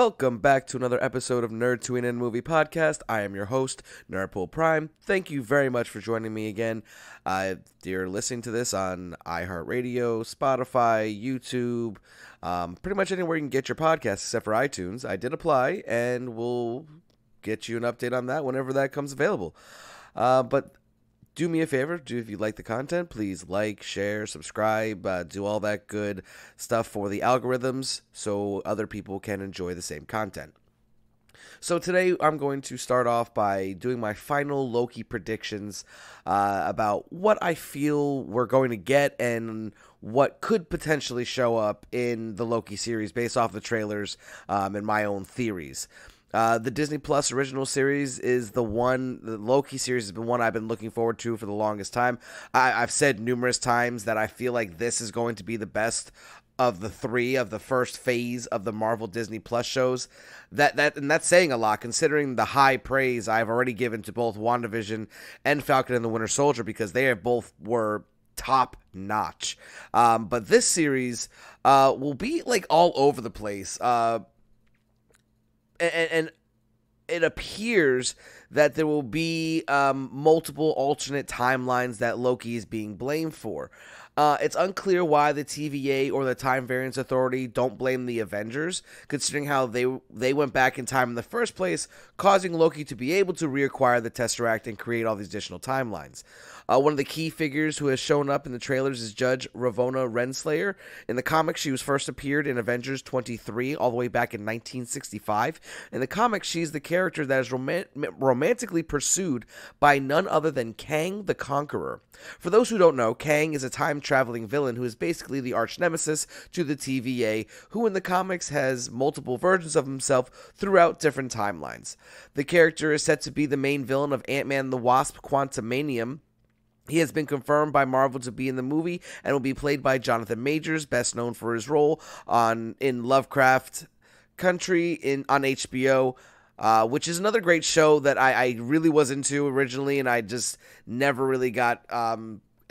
Welcome back to another episode of Nerdtooine and Movie Podcast. I am your host, Nerdpool Prime. Thank you very much for joining me again. You're listening to this on iHeartRadio, Spotify, YouTube, pretty much anywhere you can get your podcasts except for iTunes. I did apply, and we'll get you an update on that whenever that comes available. But do me a favor, if you like the content, please like, share, subscribe, do all that good stuff for the algorithms so other people can enjoy the same content. So today I'm going to start off by doing my final Loki predictions about what I feel we're going to get and what could potentially show up in the Loki series based off the trailers and my own theories. The Disney Plus original series is the Loki series has been one I've been looking forward to for the longest time. I've said numerous times that I feel like this is going to be the best of the three of the first phase of the Marvel Disney Plus shows. And that's saying a lot considering the high praise I've already given to both WandaVision and Falcon and the Winter Soldier because they have both were top notch. But this series will be like all over the place. And it appears that there will be multiple alternate timelines that Loki is being blamed for. It's unclear why the TVA or the Time Variance Authority don't blame the Avengers, considering how they went back in time in the first place, causing Loki to be able to reacquire the Tesseract and create all these additional timelines. One of the key figures who has shown up in the trailers is Judge Ravonna Renslayer. In the comics, she was first appeared in Avengers 23 all the way back in 1965. In the comics, she's the character that is romantically pursued by none other than Kang the Conqueror. For those who don't know, Kang is a time-traveling villain who is basically the arch-nemesis to the TVA, who in the comics has multiple versions of himself throughout different timelines. The character is said to be the main villain of Ant-Man the Wasp: Quantumanium. He has been confirmed by Marvel to be in the movie and will be played by Jonathan Majors, best known for his role in Lovecraft Country on HBO, which is another great show that I really was into originally, and I just never really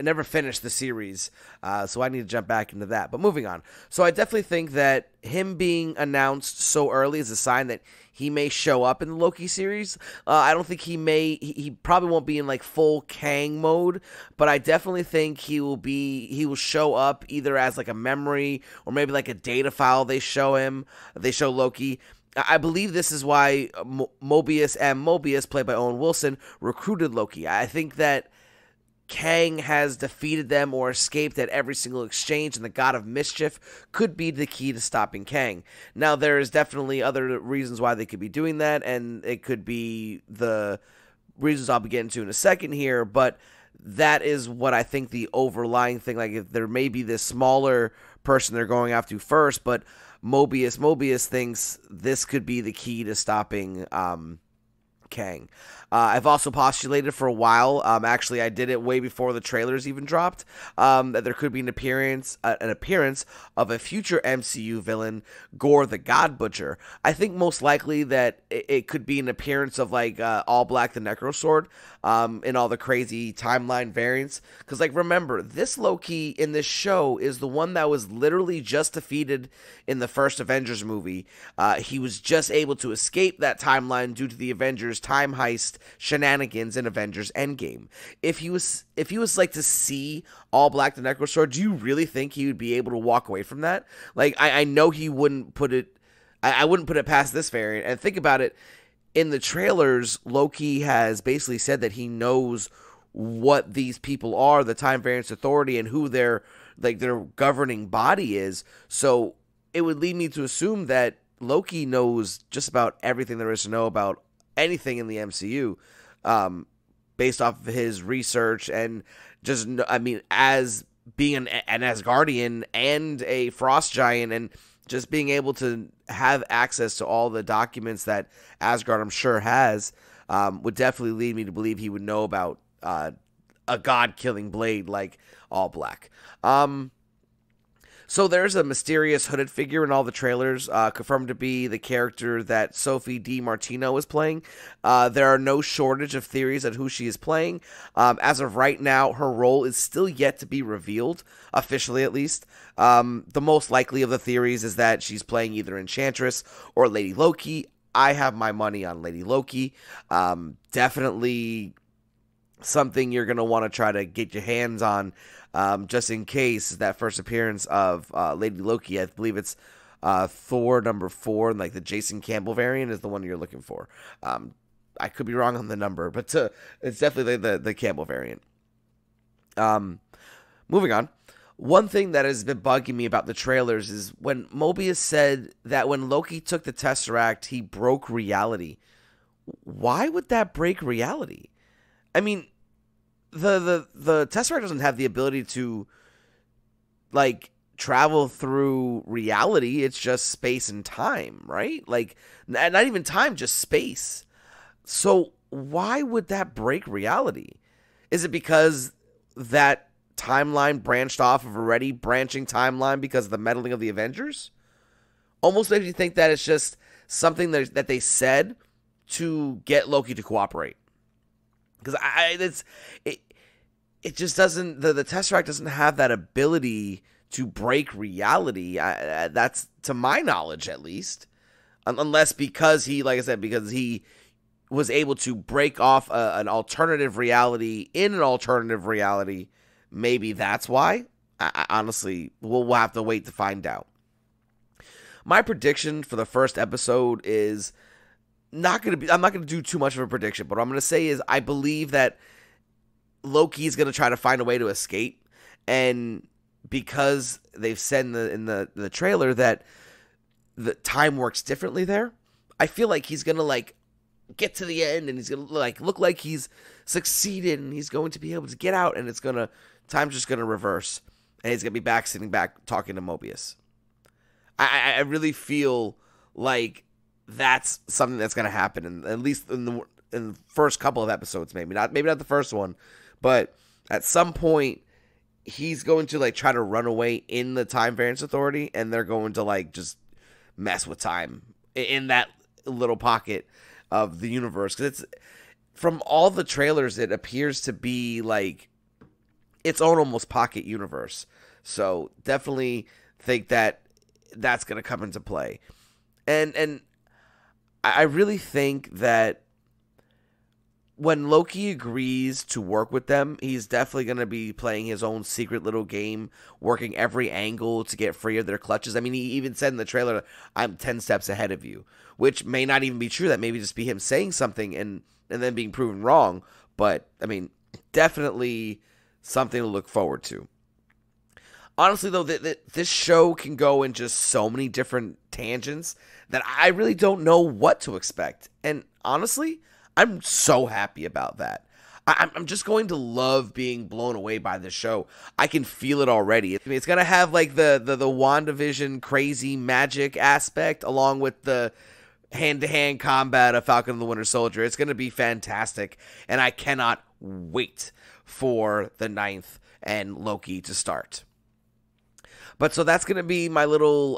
never finished the series, so I need to jump back into that. But moving on. So I definitely think that him being announced so early is a sign that he may show up in the Loki series. I don't think he probably won't be in like full Kang mode, but I definitely think he will show up either as like a memory or maybe like a data file they show Loki. I believe this is why Mobius, played by Owen Wilson, recruited Loki. I think that Kang has defeated them or escaped at every single exchange, and the God of Mischief could be the key to stopping Kang. Now, there is definitely other reasons why they could be doing that, and it could be the reasons I'll be getting to in a second here, but that is what I think the overlying thing, like if there may be this smaller person they're going after first, but Mobius thinks this could be the key to stopping Kang. I've also postulated for a while, actually I did it way before the trailers even dropped, that there could be an appearance of a future MCU villain, Gore the God Butcher. I think most likely that it could be an appearance of like All Black the Necrosword in all the crazy timeline variants. Because like remember, this Loki in this show is the one that was literally just defeated in the first Avengers movie. He was just able to escape that timeline due to the Avengers time heist shenanigans in Avengers Endgame. If he was like to see All Black the Necrosword, do you really think he would be able to walk away from that? Like I know he wouldn't put it. I wouldn't put it past this variant. And think about it. In the trailers, Loki has basically said that he knows what these people are, the Time Variance Authority, and who their governing body is. So it would lead me to assume that Loki knows just about everything there is to know about anything in the MCU, based off of his research and just, I mean, as being an Asgardian and a Frost Giant and just being able to have access to all the documents that Asgard, I'm sure, has, would definitely lead me to believe he would know about a god-killing blade like All Black. So there's a mysterious hooded figure in all the trailers, confirmed to be the character that Sophie DiMartino is playing. There are no shortage of theories on who she is playing. As of right now, her role is still yet to be revealed, officially at least. The most likely of the theories is that she's playing either Enchantress or Lady Loki. I have my money on Lady Loki. Definitely something you're going to want to try to get your hands on. Just in case that first appearance of Lady Loki, I believe it's Thor #4, and like the Jason Campbell variant is the one you're looking for. I could be wrong on the number, but it's definitely the Campbell variant. Moving on. One thing that has been bugging me about the trailers is when Mobius said that when Loki took the Tesseract, he broke reality. Why would that break reality? I mean, the Tesseract doesn't have the ability to, like, travel through reality. It's just space and time, right? Like, not even time, just space. So why would that break reality? Is it because that timeline branched off of already branching timeline because of the meddling of the Avengers? Almost makes you think that it's just something that they said to get Loki to cooperate. Because it just doesn't, the Tesseract doesn't have that ability to break reality. That's, to my knowledge at least, unless because he, like I said, because he was able to break off an alternative reality in an alternative reality. Maybe that's why. I honestly, we'll have to wait to find out. My prediction for the first episode is I'm not going to do too much of a prediction, but what I'm going to say is I believe that Loki is going to try to find a way to escape, and because they've said in the trailer that the time works differently there, I feel like he's going to like get to the end and he's going to like look like he's succeeded and he's going to be able to get out, and time's just going to reverse and he's going to be sitting back talking to Mobius. I really feel like that's something that's going to happen, at least in the first couple of episodes, maybe not the first one, but at some point he's going to like try to run away in the Time Variance Authority, and they're going to like just mess with time in that little pocket of the universe. Because it's, from all the trailers, it appears to be like its own almost pocket universe. So definitely think that that's going to come into play. And I really think that when Loki agrees to work with them, he's definitely going to be playing his own secret little game, working every angle to get free of their clutches. I mean, he even said in the trailer, I'm 10 steps ahead of you, which may not even be true. That may just be him saying something and then being proven wrong. But, I mean, definitely something to look forward to. Honestly, though, this show can go in just so many different tangents that I really don't know what to expect. And honestly, I'm so happy about that. I'm just going to love being blown away by this show. I can feel it already. I mean, it's going to have like the WandaVision crazy magic aspect along with the hand-to-hand combat of Falcon and the Winter Soldier. It's going to be fantastic, and I cannot wait for the 9th and Loki to start. But so that's going to be my little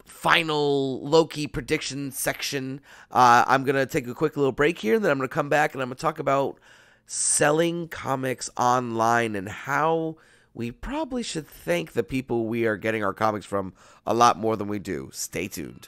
final Loki prediction section. I'm going to take a quick little break here, and then I'm going to come back and I'm going to talk about selling comics online and how we probably should thank the people we are getting our comics from a lot more than we do. Stay tuned.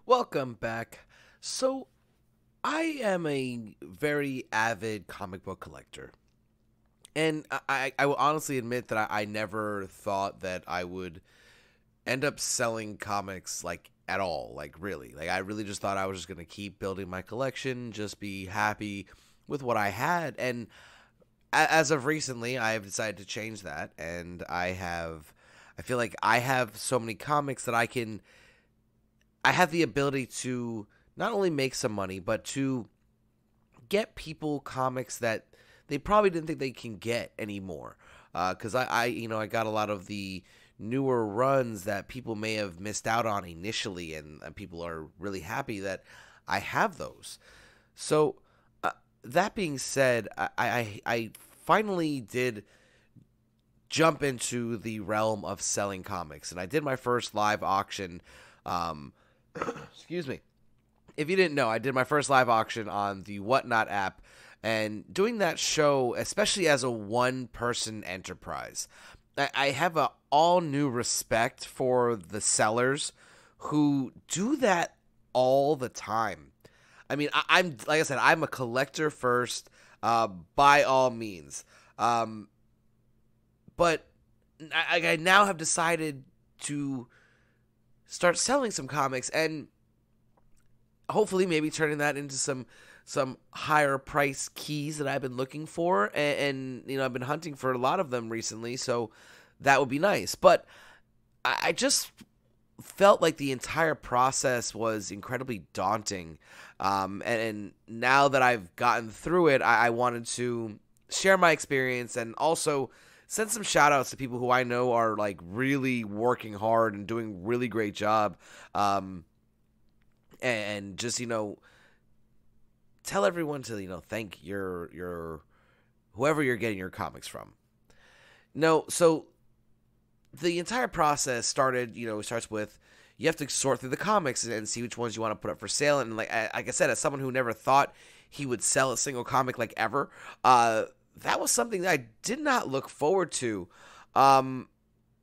Welcome back. So, I am a very avid comic book collector. And I will honestly admit that I never thought that I would end up selling comics, like, at all. Like, really. Like, I really just thought I was just going to keep building my collection, just be happy with what I had. And as of recently, I have decided to change that. And I feel like I have so many comics that I can I have the ability to not only make some money, but to get people comics that they probably didn't think they can get anymore. Because I got a lot of the newer runs that people may have missed out on initially, and people are really happy that I have those. So that being said, I finally did jump into the realm of selling comics, and I did my first live auction. Excuse me. If you didn't know, I did my first live auction on the Whatnot app, and doing that show, especially as a one-person enterprise, I have a all new respect for the sellers who do that all the time. I mean, I'm like I said, I'm a collector first, by all means. But I now have decided to start selling some comics, and hopefully maybe turning that into some higher price keys that I've been looking for, and I've been hunting for a lot of them recently, so that would be nice. But I just felt like the entire process was incredibly daunting, and now that I've gotten through it, I wanted to share my experience and also send some shout outs to people who I know are like really working hard and doing a really great job, and just tell everyone to thank your whoever you're getting your comics from. No, so the entire process starts with, you have to sort through the comics and see which ones you want to put up for sale. And like I said, as someone who never thought he would sell a single comic like ever, that was something that I did not look forward to.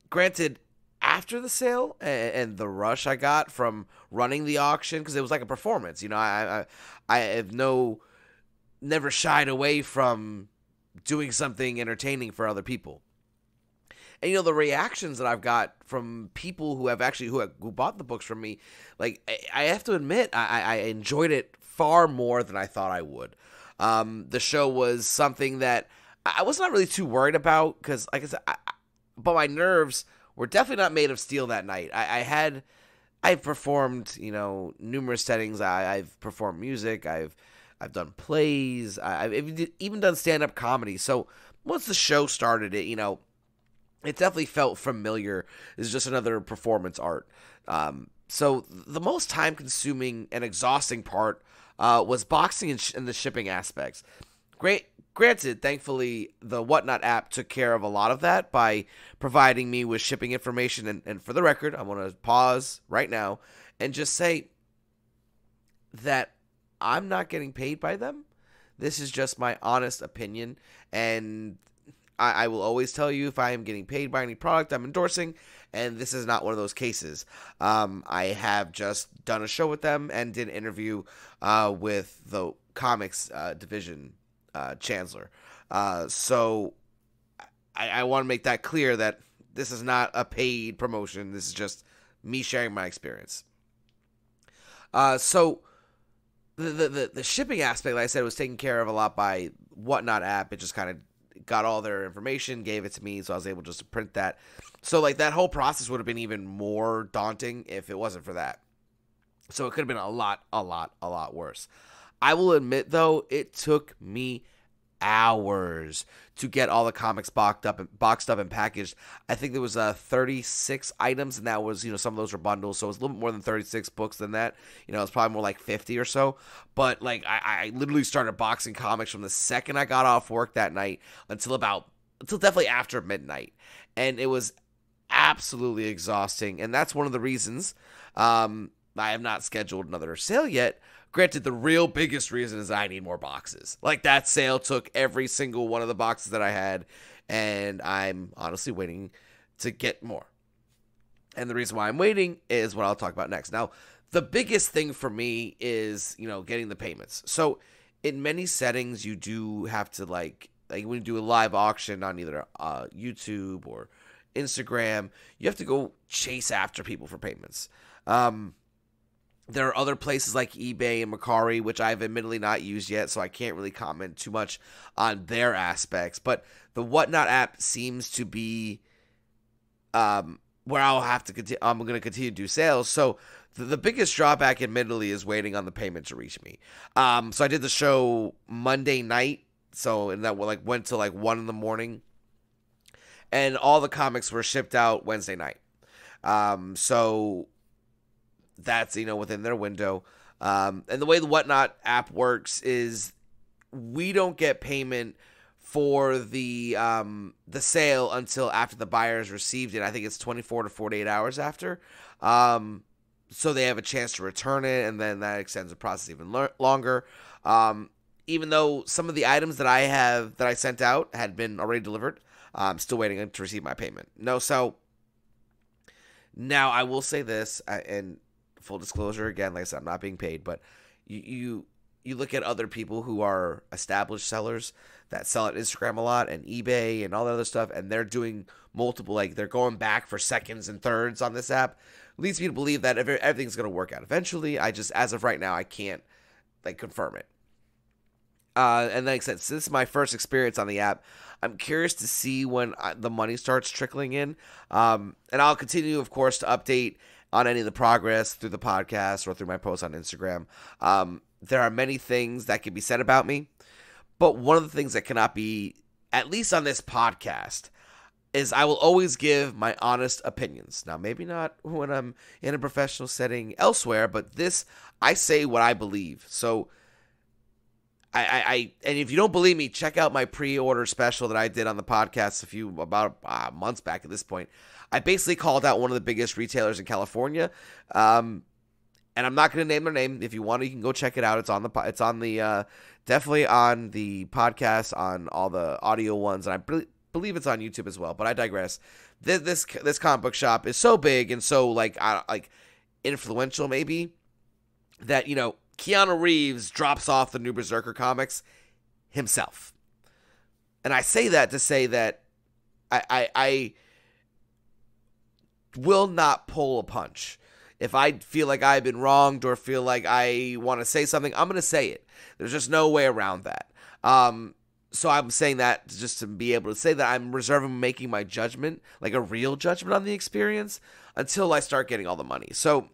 Granted, after the sale and the rush I got from running the auction, because it was like a performance, I have never shied away from doing something entertaining for other people. And the reactions that I've got from people who who bought the books from me, like I have to admit, I enjoyed it far more than I thought I would. The show was something that I was not really too worried about, because, like I said, but my nerves were definitely not made of steel that night. I've performed, numerous settings. I've performed music. I've done plays. I've even done stand-up comedy. So once the show started, it definitely felt familiar. It's just another performance art. So the most time-consuming and exhausting part was boxing and the shipping aspects. Granted, thankfully, the Whatnot app took care of a lot of that by providing me with shipping information. And for the record, I want to pause right now and just say that I'm not getting paid by them. This is just my honest opinion, and I will always tell you if I am getting paid by any product I'm endorsing, and this is not one of those cases. I have just done a show with them and did an interview with the comics division chancellor. So I want to make that clear that this is not a paid promotion. This is just me sharing my experience. So the shipping aspect, like I said, was taken care of a lot by Whatnot app. It just kind of got all their information, gave it to me, so I was able just to print that. So like that whole process would have been even more daunting if it wasn't for that. So it could have been a lot worse. I will admit, though, it took me hours to get all the comics boxed up and packaged. I think there was 36 items, and that was, some of those were bundles, so it was a little bit more than 36 books than that. It was probably more like 50 or so. But like I literally started boxing comics from the second I got off work that night until definitely after midnight, and it was absolutely exhausting. And that's one of the reasons I have not scheduled another sale yet. Granted, the real biggest reason is I need more boxes. Like, that sale took every single one of the boxes that I had, and I'm honestly waiting to get more. And the reason why I'm waiting is what I'll talk about next. Now, the biggest thing for me is, getting the payments. So, in many settings, you do have to, like when you do a live auction on either YouTube or Instagram, you have to go chase after people for payments. There are other places like eBay and Mercari, which I've admittedly not used yet, so I can't really comment too much on their aspects. But the Whatnot app seems to be where I'm going to continue to do sales. So The biggest drawback, admittedly, is waiting on the payment to reach me. So I did the show Monday night, and that went till 1 in the morning, and all the comics were shipped out Wednesday night. So that's within their window. And the way the Whatnot app works is we don't get payment for the sale until after the buyer's received it. I think it's 24 to 48 hours after. So they have a chance to return it, and then that extends the process even longer. Even though some of the items that I sent out had been already delivered, I'm still waiting to receive my payment. So now I will say this, and full disclosure again, like I said, I'm not being paid, but you look at other people who are established sellers that sell at Instagram a lot and eBay and all that other stuff, and they're doing multiple, they're going back for seconds and thirds on this app. Leads me to believe that everything's going to work out eventually. As of right now, I can't confirm it. And like I said, since this is my first experience on the app, I'm curious to see when the money starts trickling in. And I'll continue, of course, to update on any of the progress through the podcast or through my posts on Instagram. There are many things that can be said about me, but one of the things that cannot be, at least on this podcast, is I will always give my honest opinions. Now, maybe not when I'm in a professional setting elsewhere, but I say what I believe. So, and if you don't believe me, check out my pre-order special that I did on the podcast about months back at this point. I basically called out one of the biggest retailers in California, and I'm not going to name their name. If you want to, you can go check it out. It's on the definitely on the podcast, on all the audio ones, and I believe it's on YouTube as well, but I digress. This comic book shop is so big and so influential, maybe, that Keanu Reeves drops off the new Berserker comics himself. And I say that to say that I will not pull a punch. If I feel like I've been wronged or feel like I want to say something, I'm going to say it. There's just no way around that. So I'm saying that just to be able to say that I'm reserving making my judgment, like a real judgment on the experience, until I start getting all the money. So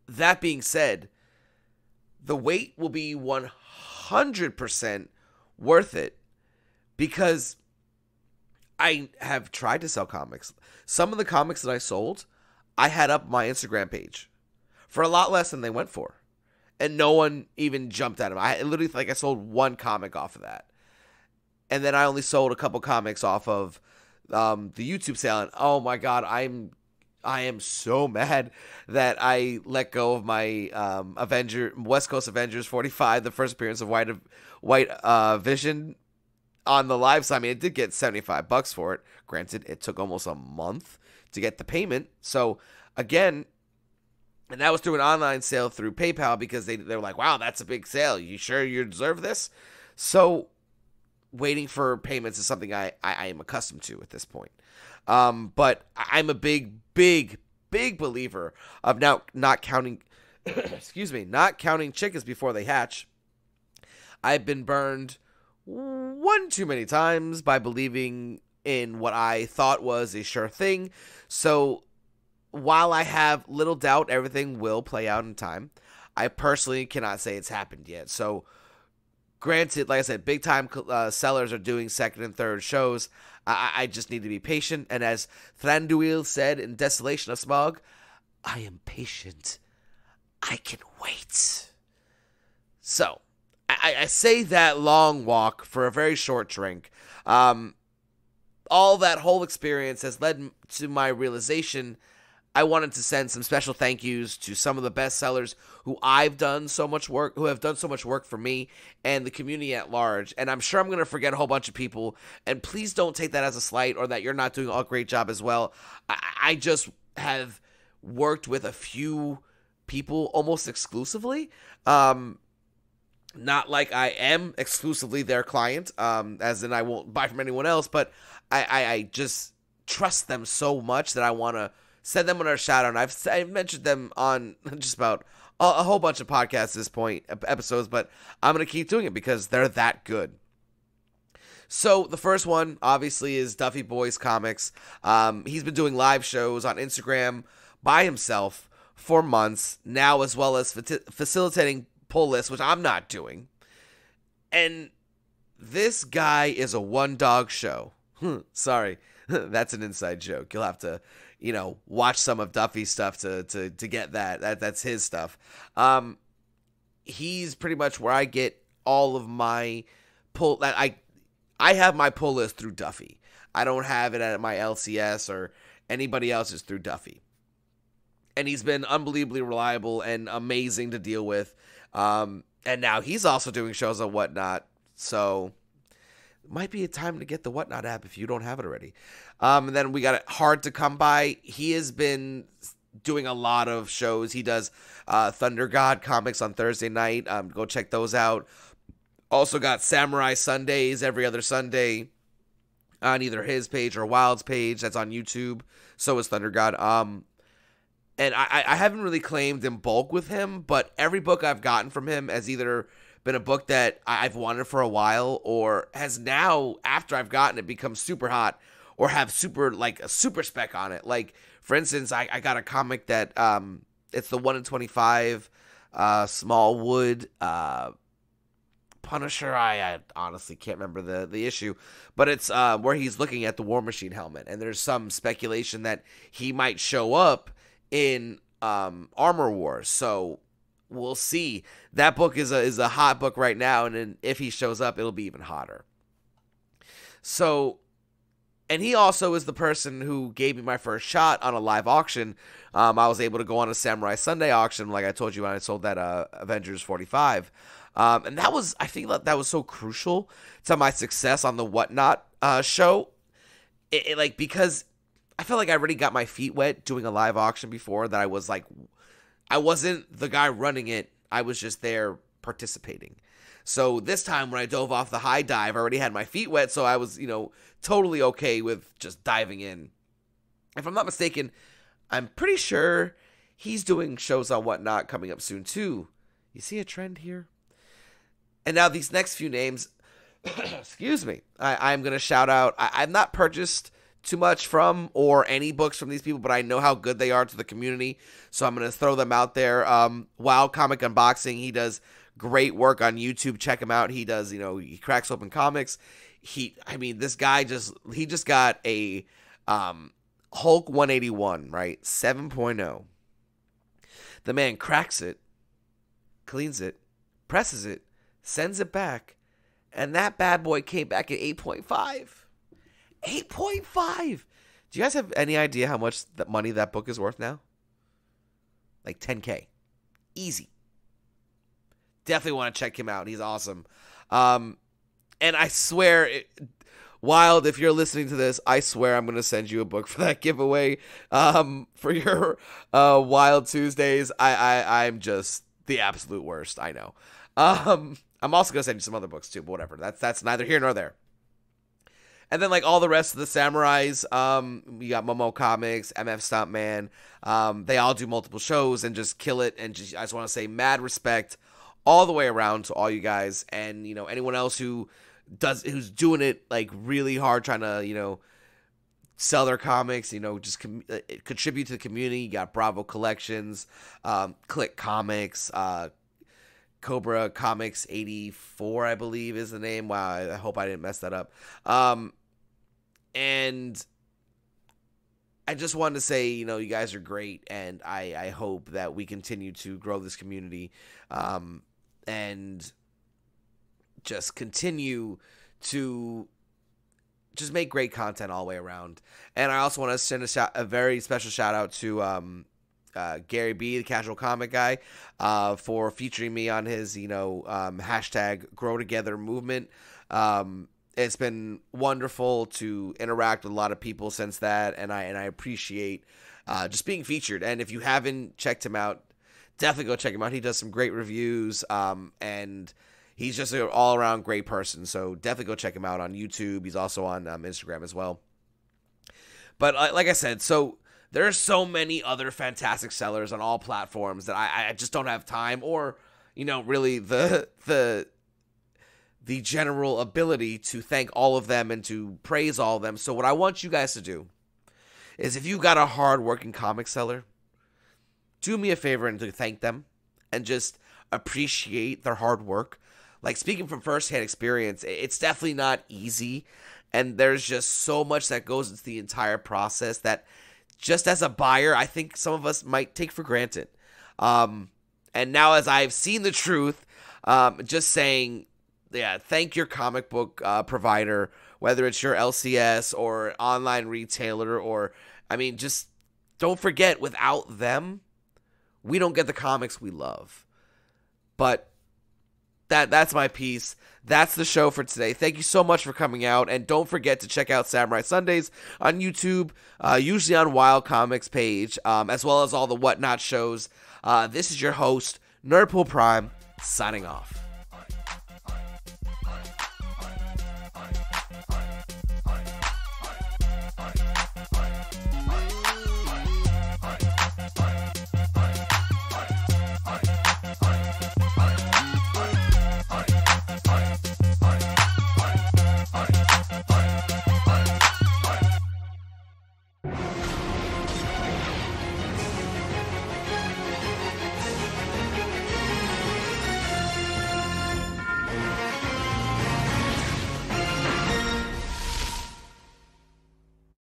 that being said, the wait will be 100% worth it because I have tried to sell comics. Some of the comics that I sold, I had up my Instagram page for a lot less than they went for. And no one even jumped at him. I literally I sold one comic off of that. And then I only sold a couple comics off of the YouTube sale. And oh my God, I am so mad that I let go of my West Coast Avengers 45, the first appearance of White Vision on the live side. I mean, it did get $75 for it. Granted, it took almost a month to get the payment. So again, and that was through an online sale through PayPal because they were like, wow, that's a big sale. You sure you deserve this? So waiting for payments is something I am accustomed to at this point. But I'm a big believer of now not counting, not counting chickens before they hatch. I've been burned one too many times by believing in what I thought was a sure thing. So while I have little doubt everything will play out in time, I personally cannot say it's happened yet. So granted, like I said, big time sellers are doing second and third shows. I just need to be patient. And as Thranduil said in Desolation of Smog, I am patient. I can wait. So I say that long walk for a very short drink. All that whole experience has led to my realization I wanted to send some special thank yous to some of the best sellers who have done so much work for me and the community at large. And I'm sure I'm going to forget a whole bunch of people. And please don't take that as a slight or that you're not doing a great job as well. I just have worked with a few people almost exclusively. Not like I am exclusively their client, as in I won't buy from anyone else, but I just trust them so much that I want to send them another shout out. And I've mentioned them on just about a whole bunch of podcasts at this point, episodes, but I'm going to keep doing it because they're that good. So the first one, obviously, is Duffy Boys Comics. He's been doing live shows on Instagram by himself for months now, as well as facilitating pull lists, which I'm not doing. And this guy is a one-dog show. Sorry, that's an inside joke. You'll have to, watch some of Duffy's stuff to get that. That's his stuff. He's pretty much where I get all of my pull. I have my pull list through Duffy. I don't have it at my LCS or anybody else's through Duffy. And he's been unbelievably reliable and amazing to deal with. And now he's also doing shows on Whatnot. So it might be a time to get the Whatnot app if you don't have it already. And then we got it Hard to Come By. He has been doing a lot of shows. He does Thunder God comics on Thursday night. Go check those out. Also got Samurai Sundays every other Sunday on either his page or Wild's page. That's on YouTube. So is Thunder God. And I haven't really claimed in bulk with him, but every book I've gotten from him has either been a book that I've wanted for a while or has now, after I've gotten it, become super hot or have a super spec on it. Like, for instance, I got a comic that it's the 1 in 25 Smallwood Punisher. I honestly can't remember the issue, but it's where he's looking at the War Machine helmet, and there's some speculation that he might show up in Armor Wars. So we'll see. That book is a hot book right now, and then if he shows up, it'll be even hotter. So, and he also is the person who gave me my first shot on a live auction. I was able to go on a Samurai Sunday auction, like I told you when I sold that Avengers 45. And that was, I think that was so crucial to my success on the Whatnot show. Because I felt like I already got my feet wet doing a live auction before, that I was like, I wasn't the guy running it. I was just there participating. So this time when I dove off the high dive, I already had my feet wet. So I was, totally okay with just diving in. If I'm not mistaken, I'm pretty sure he's doing shows on Whatnot coming up soon too. You see a trend here? And now these next few names, excuse me, I'm going to shout out. I've not purchased too much from or any books from these people, but I know how good they are to the community, so I'm going to throw them out there. Wild Comic Unboxing, he does great work on YouTube. Check him out. He does, he cracks open comics. This guy just got a Hulk 181, right? 7.0. The man cracks it, cleans it, presses it, sends it back, and that bad boy came back at 8.5. 8.5. Do you guys have any idea how much money that book is worth now? Like $10K. Easy. Definitely want to check him out. He's awesome. And I swear, Wild, if you're listening to this, I swear I'm going to send you a book for that giveaway for your Wild Tuesdays. I'm just the absolute worst. I know. I'm also going to send you some other books too, but whatever. That's neither here nor there. And then, all the rest of the samurais, you got Momo Comics, MF Stuntman. They all do multiple shows and just kill it. And I just want to say mad respect all the way around to all you guys. And, anyone else who's doing it, really hard, trying to, sell their comics, just contribute to the community. You got Bravo Collections, Click Comics, Cobra Comics 84, I believe is the name. Wow, I hope I didn't mess that up. And I just wanted to say, you guys are great, and I hope that we continue to grow this community, and just continue to just make great content all the way around. And I also want to send a very special shout out to Gary B, the Casual Comic Guy, for featuring me on his, hashtag Grow Together movement. It's been wonderful to interact with a lot of people since that, and I appreciate just being featured. And if you haven't checked him out, definitely go check him out. He does some great reviews, and he's just an all-around great person. So definitely go check him out on YouTube. He's also on Instagram as well. But like I said, so there are so many other fantastic sellers on all platforms that I just don't have time or, really the general ability to thank all of them and to praise all of them. So what I want you guys to do is, if you got a hard-working comic seller, do me a favor and to thank them and just appreciate their hard work. Like, speaking from firsthand experience, it's definitely not easy, and there's just so much that goes into the entire process that just as a buyer, I think some of us might take for granted. And now as I've seen the truth, just saying, yeah, thank your comic book provider, whether it's your LCS or online retailer, or, I mean, just don't forget, without them, we don't get the comics we love. But that's my piece. That's the show for today. Thank you so much for coming out, and don't forget to check out Samurai Sundays on YouTube, usually on Wild Comics page, as well as all the Whatnot shows. This is your host, Nerdpool Prime, signing off.